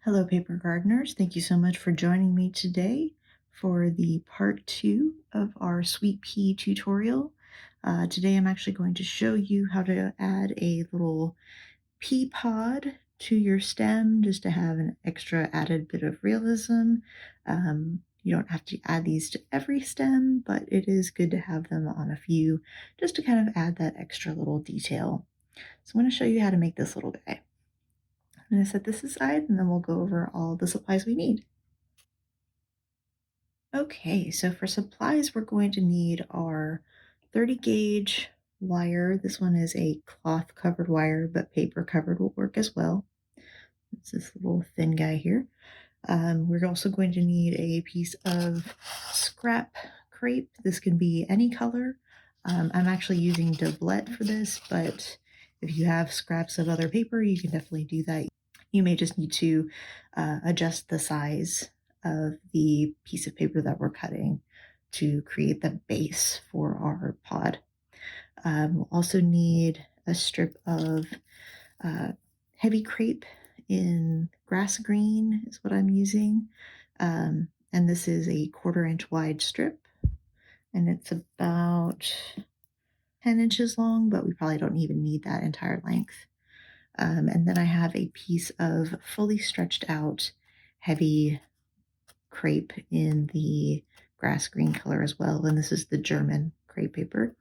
Hello, paper gardeners. Thank you so much for joining me today for the part 2 of our sweet pea tutorial. Today I'm actually going to show you how to add a little pea pod to your stem just to have an extra added bit of realism. You don't have to add these to every stem, but it is good to have them on a few just to kind of add that extra little detail. So I'm going to show you how to make this little guy. I'm going to set this aside and then we'll go over all the supplies we need. Okay, so for supplies, we're going to need our 30 gauge wire. This one is a cloth covered wire, but paper covered will work as well. It's this little thin guy here. We're also going to need a piece of scrap crepe. This can be any color. I'm actually using doublet for this, but if you have scraps of other paper, you can definitely do that. You may just need to adjust the size of the piece of paper that we're cutting to create the base for our pod. We'll also need a strip of uh, heavy crepe in grass green is what I'm using. And this is a 1/4 inch wide strip, and it's about 10 inches long, but we probably don't even need that entire length. And then I have a piece of fully stretched out heavy crepe in the grass green color as well. And this is the German crepe paper.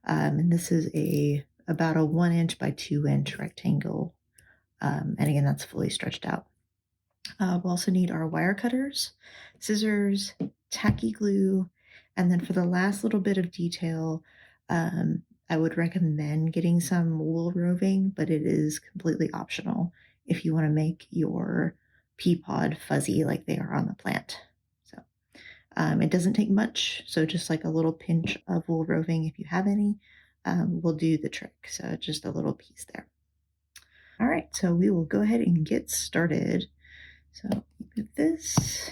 And this is about a 1 inch by 2 inch rectangle. And again, that's fully stretched out. We'll also need our wire cutters, scissors, tacky glue, and then for the last little bit of detail, I would recommend getting some wool roving, but it is completely optional if you want to make your pea pod fuzzy like they are on the plant. So it doesn't take much, so just like a little pinch of wool roving, if you have any, will do the trick. So just a little piece there. All right, so we will go ahead and get started. So put this.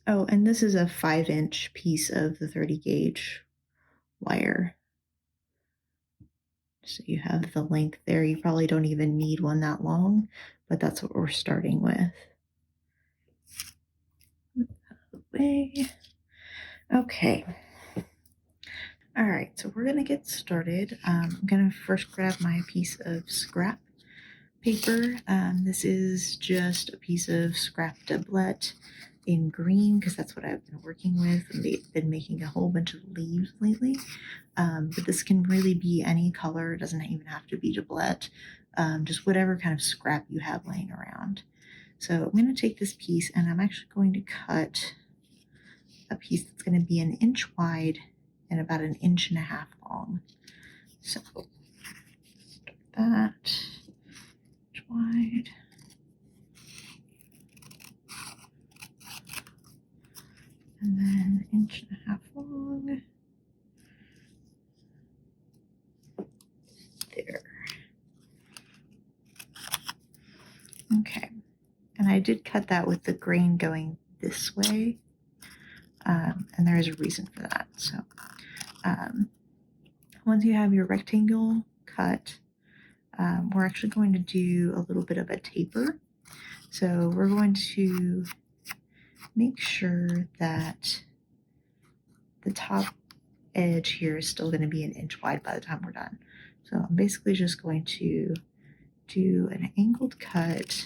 Oh, and this is a 5-inch piece of the 30 gauge wire. So you have the length there. You probably don't even need one that long, but that's what we're starting with. Way. Okay. All right, so we're gonna get started. I'm gonna first grab my piece of scrap paper. This is just a piece of scrap doublet in green because that's what I've been working with. They've been making a whole bunch of leaves lately, but this can really be any color. It doesn't even have to be doublet, just whatever kind of scrap you have laying around. So I'm going to take this piece and I'm actually going to cut a piece that's going to be 1 inch wide and about 1.5 inches long. So that wide. And then 1.5 inches long. There. Okay. And I did cut that with the grain going this way. And there is a reason for that. So once you have your rectangle cut, we're actually going to do a little bit of a taper. So we're going to make sure that the top edge here is still going to be 1 inch wide by the time we're done. So I'm basically just going to do an angled cut,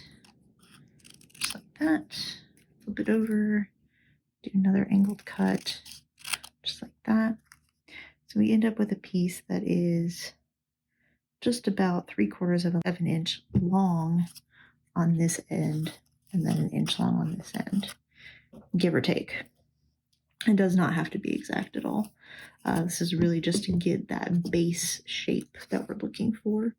just like that, flip it over, do another angled cut, just like that. So we end up with a piece that is just about 3/4 of an inch long on this end, and then 1 inch long on this end, give or take. It does not have to be exact at all. This is really just to get that base shape that we're looking for.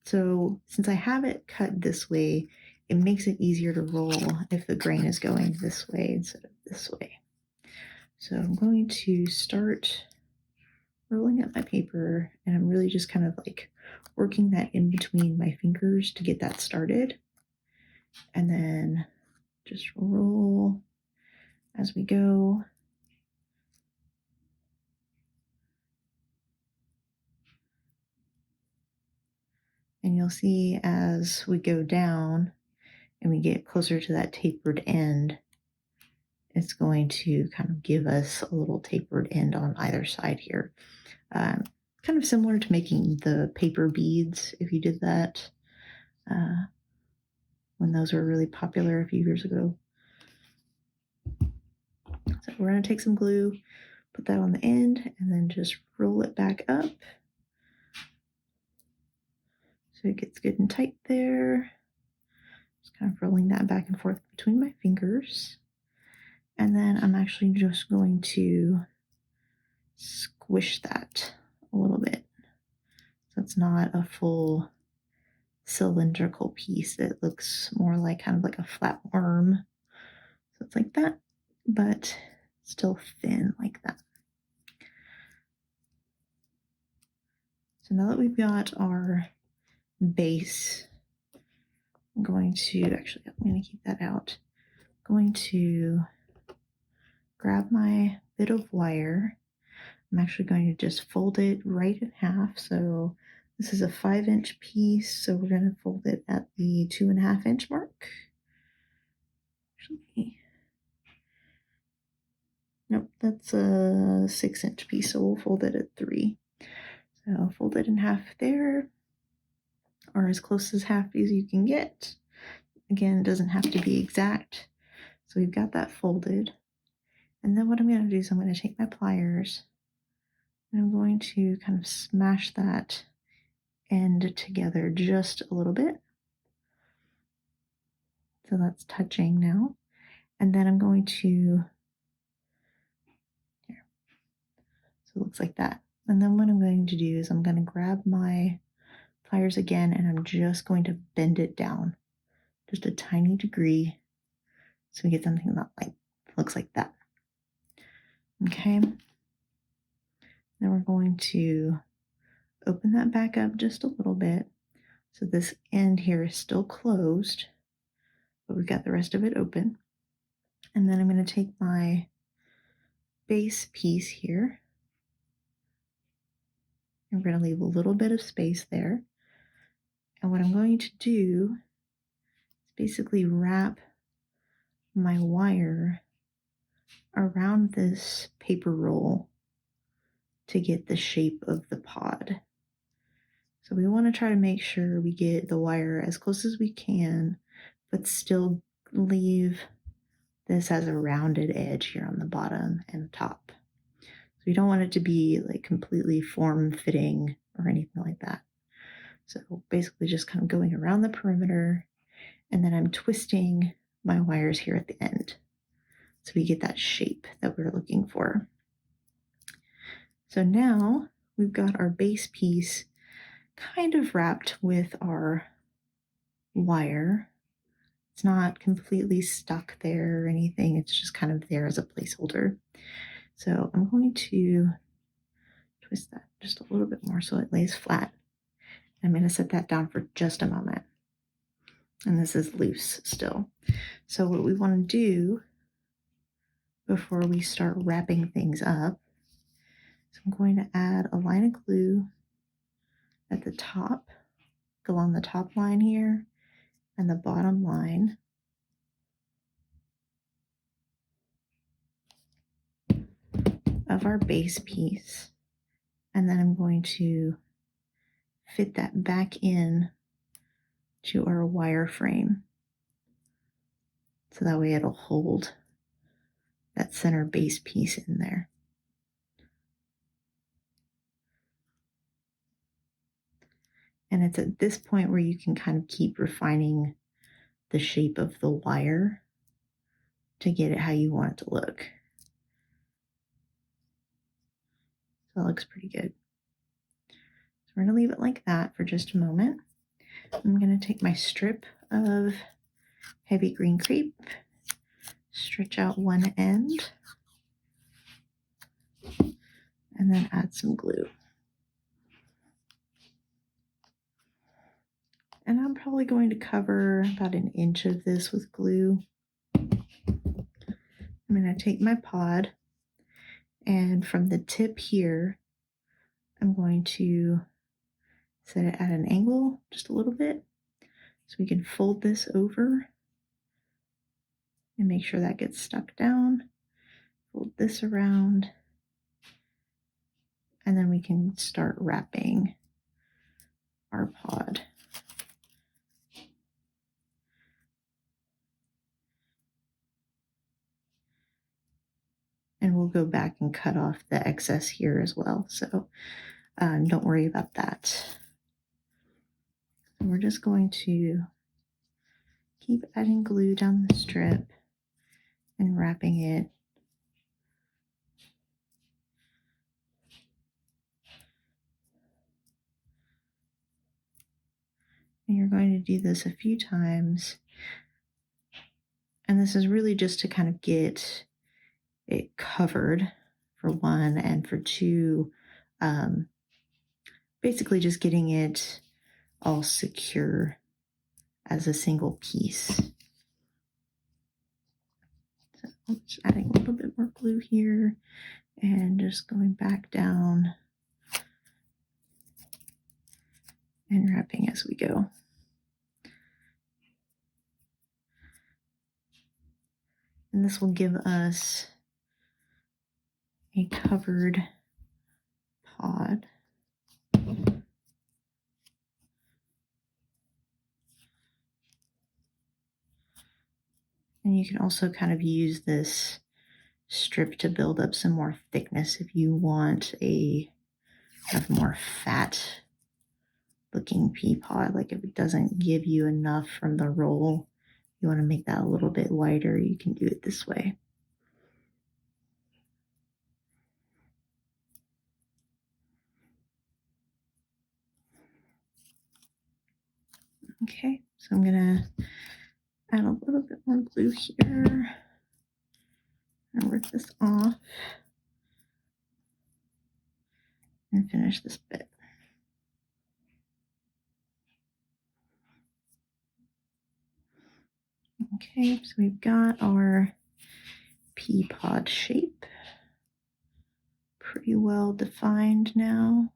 So since I have it cut this way, it makes it easier to roll if the grain is going this way instead of this way. So I'm going to start rolling up my paper, and I'm really just kind of like working that in between my fingers to get that started. And then just roll as we go. you'll see as we go down and we get closer to that tapered end, it's going to kind of give us a little tapered end on either side here. Kind of similar to making the paper beads, if you did that when those were really popular a few years ago. So we're going to take some glue, put that on the end, and then just roll it back up. So it gets good and tight there. Just kind of rolling that back and forth between my fingers. And then I'm actually just going to squish that a little bit. So it's not a full cylindrical piece. It looks more like kind of like a flat worm. So it's like that, but still thin like that. So now that we've got our base, I'm going to keep that out. I'm going to grab my bit of wire. I'm actually going to just fold it right in half. So this is a 5-inch piece, so we're going to fold it at the 2.5-inch mark. Actually, nope, that's a 6-inch piece, so we'll fold it at 3. So fold it in half there, or as close as half as you can get. Again, it doesn't have to be exact. So we've got that folded. And then what I'm going to do is I'm going to take my pliers and I'm going to kind of smash that end together just a little bit. So that's touching now. And then I'm going to, here. So it looks like that. And then what I'm going to do is I'm going to grab my pliers again and I'm just going to bend it down just a tiny degree so we get something that looks like that. Okay. Then we're going to open that back up just a little bit. So this end here is still closed, but we've got the rest of it open. And then I'm going to take my base piece here. I'm going to leave a little bit of space there. And what I'm going to do is basically wrap my wire around this paper roll to get the shape of the pod. So we want to try to make sure we get the wire as close as we can, but still leave this as a rounded edge here on the bottom and top. So we don't want it to be like completely form-fitting or anything like that. So basically just kind of going around the perimeter, and then I'm twisting my wires here at the end. So we get that shape that we're looking for. So now we've got our base piece kind of wrapped with our wire. It's not completely stuck there or anything. It's just kind of there as a placeholder. So I'm going to twist that just a little bit more so it lays flat. I'm going to set that down for just a moment. And this is loose still. So what we want to do before we start wrapping things up is I'm going to add a line of glue at the top, along the top line here and the bottom line. Of our base piece. And then I'm going to fit that back in to our wire frame. So that way it'll hold that center base piece in there. And it's at this point where you can kind of keep refining the shape of the wire to get it how you want it to look. So it looks pretty good. So we're going to leave it like that for just a moment. I'm going to take my strip of heavy green crepe, stretch out one end, and then add some glue. And I'm probably going to cover about 1 inch of this with glue. I'm going to take my pod, and from the tip here, I'm going to set it at an angle just a little bit so we can fold this over and make sure that gets stuck down. Fold this around, and then we can start wrapping our pod. And we'll go back and cut off the excess here as well. So don't worry about that. We're just going to keep adding glue down the strip and wrapping it. And you're going to do this a few times. And this is really just to kind of get it covered for one, and for two, basically just getting it all secure as a single piece. So I'm just adding a little bit more glue here and just going back down and wrapping as we go. And this will give us a covered pod. And you can also kind of use this strip to build up some more thickness if you want a kind of more fat looking pea pod. Like if it doesn't give you enough from the roll, you want to make that a little bit lighter, you can do it this way. Okay, so I'm gonna add a little bit more glue here and rip this off and finish this bit. Okay, so we've got our pea pod shape pretty well defined now.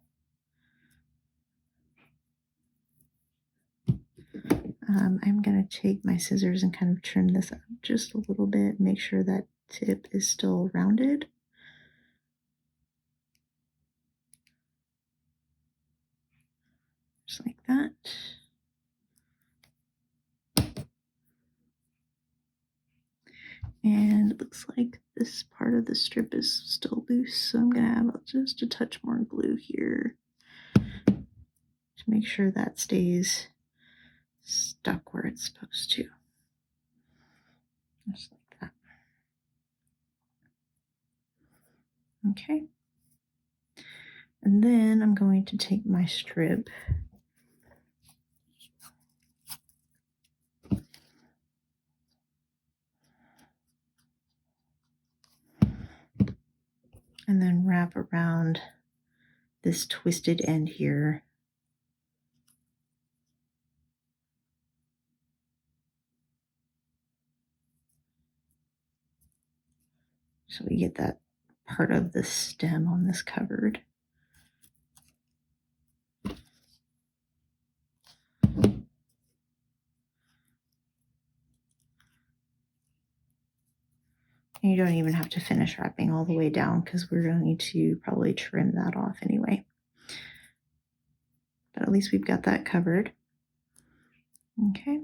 I'm going to take my scissors and kind of trim this up just a little bit, make sure that tip is still rounded. Just like that. And it looks like this part of the strip is still loose, so I'm going to add just a touch more glue here to make sure that stays stuck where it's supposed to. Just like that. Okay. And then I'm going to take my strip and then wrap around this twisted end here. So we get that part of the stem on this covered. And you don't even have to finish wrapping all the way down because we're going to probably trim that off anyway. But at least we've got that covered. Okay.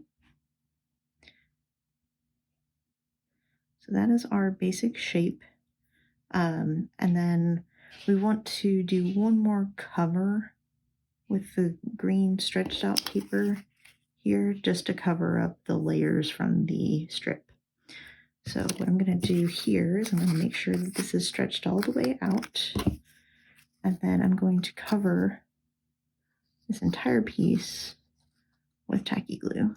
So that is our basic shape. And then we want to do one more cover with the green stretched out paper here just to cover up the layers from the strip. So what I'm going to do here is I'm going to make sure that this is stretched all the way out. And then I'm going to cover this entire piece with tacky glue.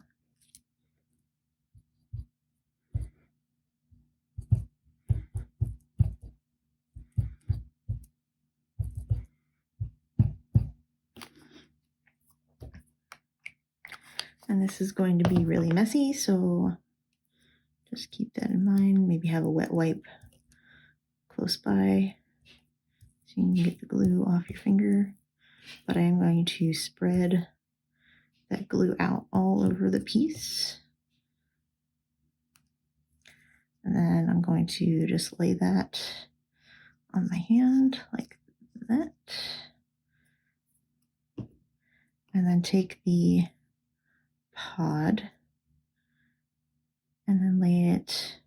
And this is going to be really messy, so just keep that in mind. Maybe have a wet wipe close by so you can get the glue off your finger. but I am going to spread that glue out all over the piece. And then I'm going to just lay that on my hand like that. And then take the pod and then lay it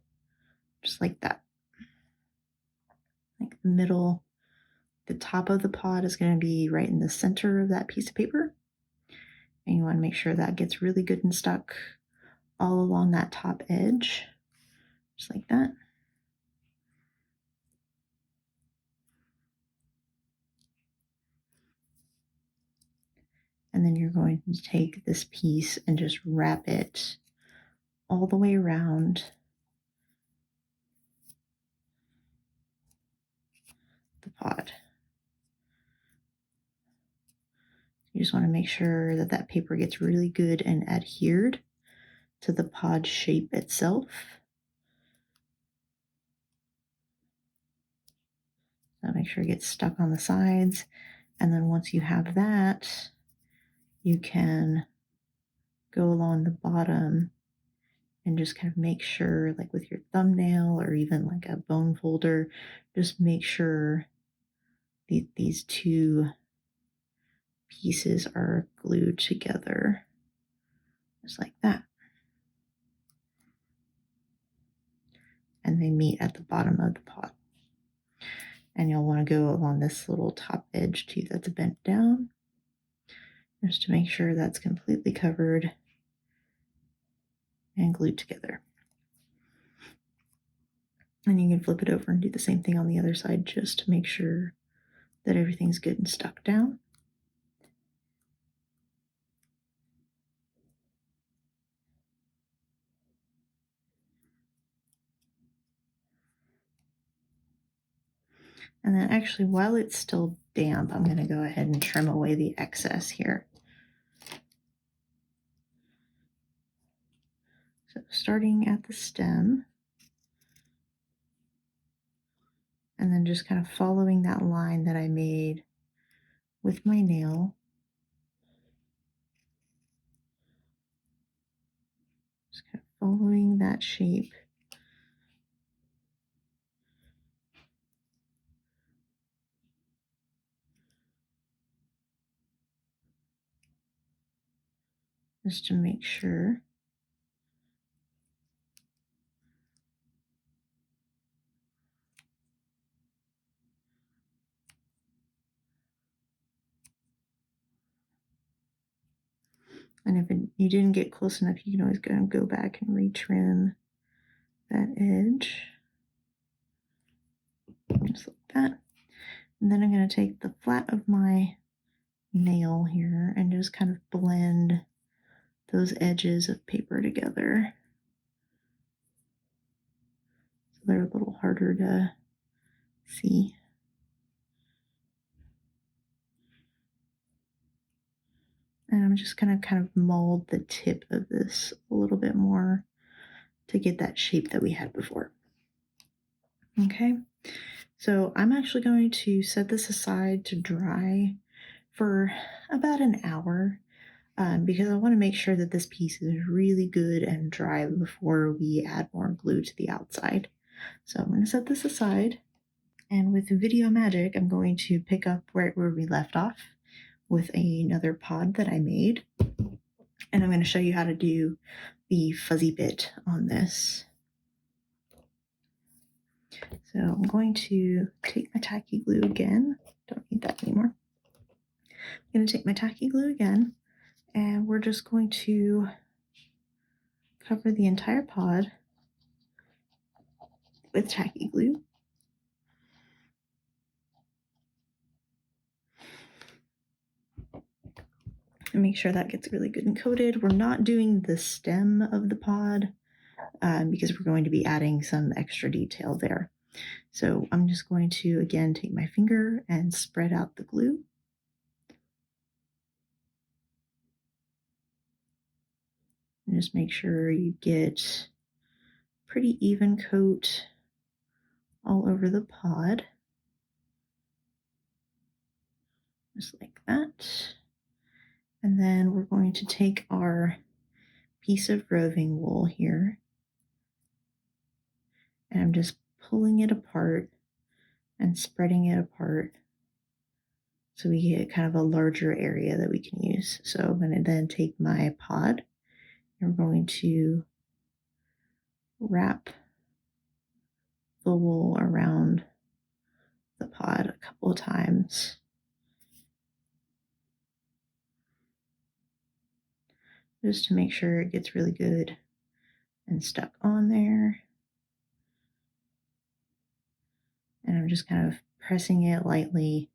just like that. Like the middle, the top of the pod is going to be right in the center of that piece of paper. And you want to make sure that gets really good and stuck all along that top edge, just like that. And then you're going to take this piece and just wrap it all the way around the pod. You just want to make sure that that paper gets really good and adhered to the pod shape itself. So make sure it gets stuck on the sides. And then once you have that, you can go along the bottom and just kind of make sure, like with your thumbnail or even like a bone folder, just make sure these two pieces are glued together, just like that. And they meet at the bottom of the pot. And you'll want to go along this little top edge too that's bent down, just to make sure that's completely covered and glued together. And you can flip it over and do the same thing on the other side just to make sure that everything's good and stuck down. And then actually, while it's still damp, I'm going to go ahead and trim away the excess here. So starting at the stem, and then just kind of following that line that I made with my nail. Just kind of following that shape. Just to make sure. And if you didn't get close enough, you can always go back and retrim that edge. Just like that. And then I'm going to take the flat of my nail here and just kind of blend those edges of paper together. So they're a little harder to see. And I'm just going to kind of mold the tip of this a little bit more to get that shape that we had before. Okay, so I'm actually going to set this aside to dry for about an hour because I want to make sure that this piece is really good and dry before we add more glue to the outside. So I'm going to set this aside, and with Video Magic, I'm going to pick up right where we left off with another pod that I made, and I'm going to show you how to do the fuzzy bit on this. So I'm going to take my tacky glue again. Don't need that anymore. I'm going to take my tacky glue again, and we're just going to cover the entire pod with tacky glue. And make sure that gets really good and coated. We're not doing the stem of the pod because we're going to be adding some extra detail there. So I'm just going to, again, take my finger and spread out the glue. And just make sure you get pretty even coat all over the pod. Just like that. that. And then we're going to take our piece of roving wool here, and I'm just pulling it apart and spreading it apart so we get kind of a larger area that we can use. So I'm going to then take my pod and we're going to wrap the wool around the pod a couple of times. Just to make sure it gets really good and stuck on there. And I'm just kind of pressing it lightly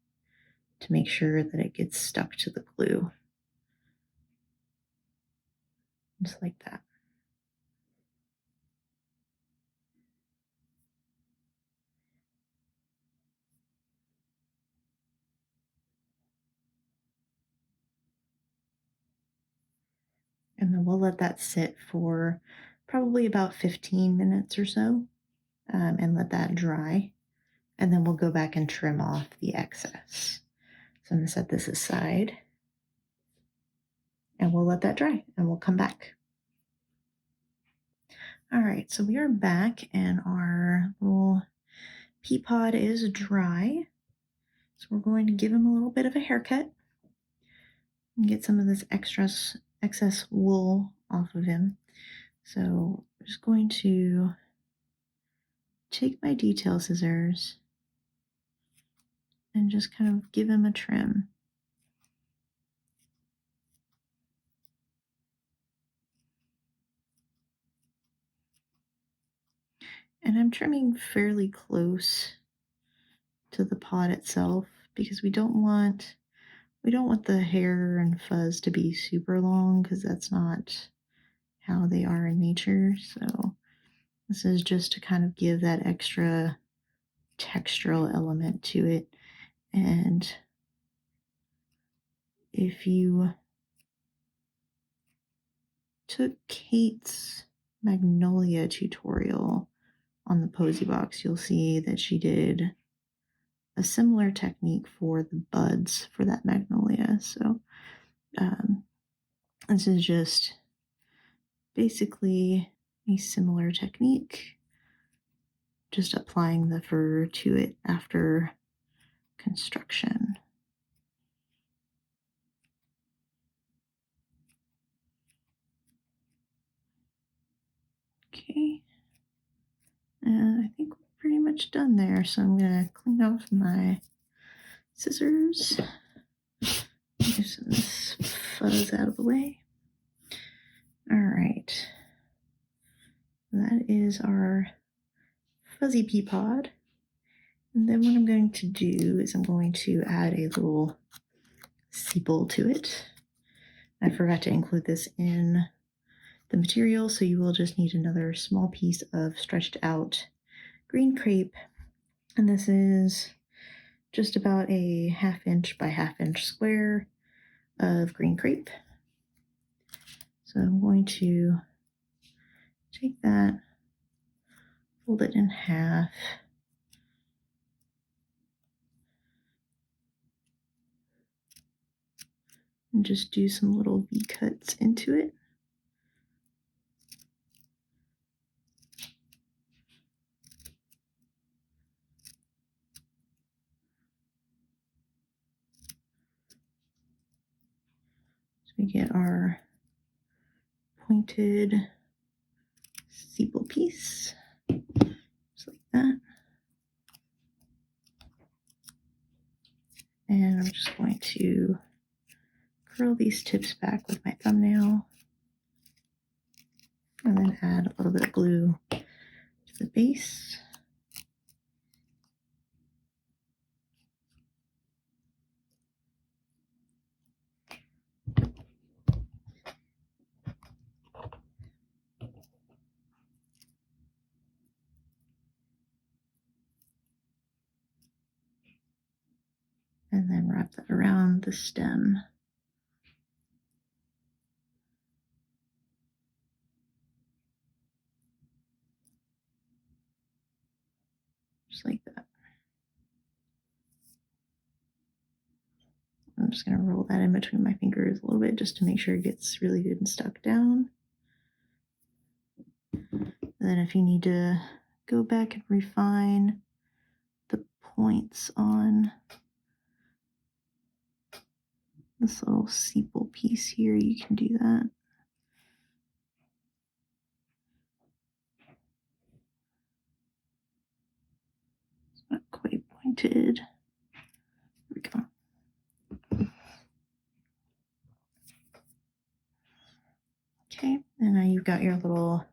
to make sure that it gets stuck to the glue. Just like that. And then we'll let that sit for probably about 15 minutes or so, and let that dry. And then we'll go back and trim off the excess. So I'm going to set this aside and we'll let that dry and we'll come back. All right, so we are back and our little pea pod is dry. So we're going to give him a little bit of a haircut and get some of this excess wool off of him. So I'm just going to take my detail scissors and just kind of give him a trim. And I'm trimming fairly close to the pod itself because we don't want the hair and fuzz to be super long because that's not how they are in nature. So this is just to kind of give that extra textural element to it. And if you took Kate's magnolia tutorial on the Posy Box, you'll see that she did a similar technique for the buds for that magnolia. So this is just basically a similar technique, just applying the fur to it after construction. Okay, and I think we're pretty much done there. So I'm gonna clean off my scissors, get some of this fuzz out of the way. All right, that is our fuzzy pea pod. And then what I'm going to do is I'm going to add a little sepal to it. I forgot to include this in the material, so you will just need another small piece of stretched out green crepe. And this is just about a 1/2 inch by 1/2 inch square of green crepe. So I'm going to take that, fold it in half, and just do some little V cuts into it. So we get our pointed sepal piece, just like that. And I'm just going to curl these tips back with my thumbnail and then add a little bit of glue to the base. And then wrap that around the stem. Just like that. just going to roll that in between my fingers a little bit just to make sure it gets really good and stuck down. And then if you need to go back and refine the points on this little sepal piece here, you can do that. It's not quite pointed. There we go. Okay, and now you've got your little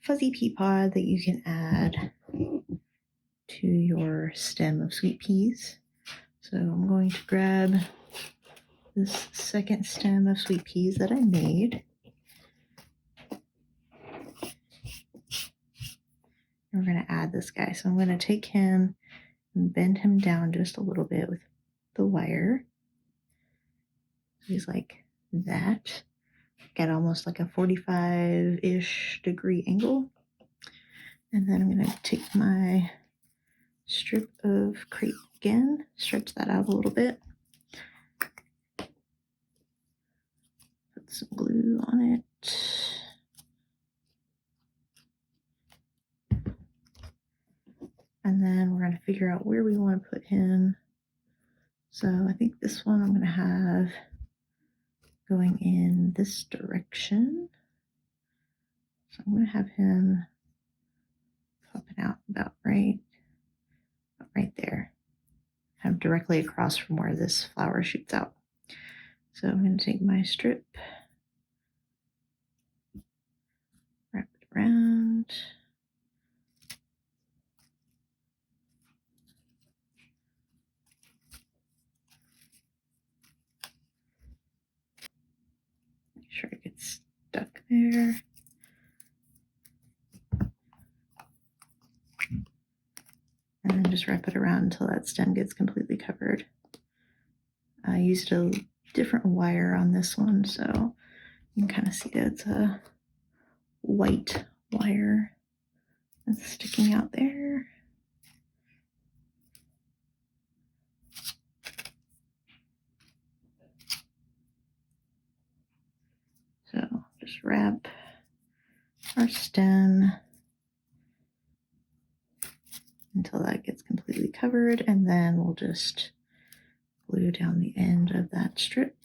fuzzy pea pod that you can add to your stem of sweet peas. So I'm going to grab this second stem of sweet peas that I made. And we're going to add this guy. So I'm going to take him and bend him down just a little bit with the wire. So he's like that. Got almost like a 45-ish degree angle. And then I'm going to take my strip of crepe again, stretch that out a little bit. Put some glue on it. And then we're going to figure out where we want to put him. So I think this one I'm going to have going in this direction. So I'm going to have him popping out about right there, kind of directly across from where this flower shoots out. So I'm going to take my strip, wrap it around. Make sure it gets stuck there. And then just wrap it around until that stem gets completely covered. I used a different wire on this one, so you can kind of see that it's a white wire that's sticking out there. So just wrap our stem until that gets completely covered, and then we'll just glue down the end of that strip.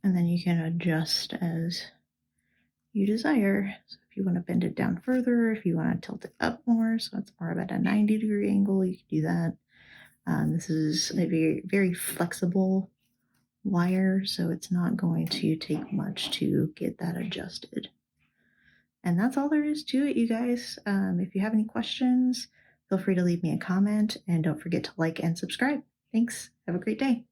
And then you can adjust as you desire. So if you want to bend it down further, if you want to tilt it up more, so it's more about a 90-degree angle, you can do that. This is a very, very flexible wire, so it's not going to take much to get that adjusted. And that's all there is to it, you guys. If you have any questions, feel free to leave me a comment, and don't forget to like and subscribe. Thanks. Have a great day.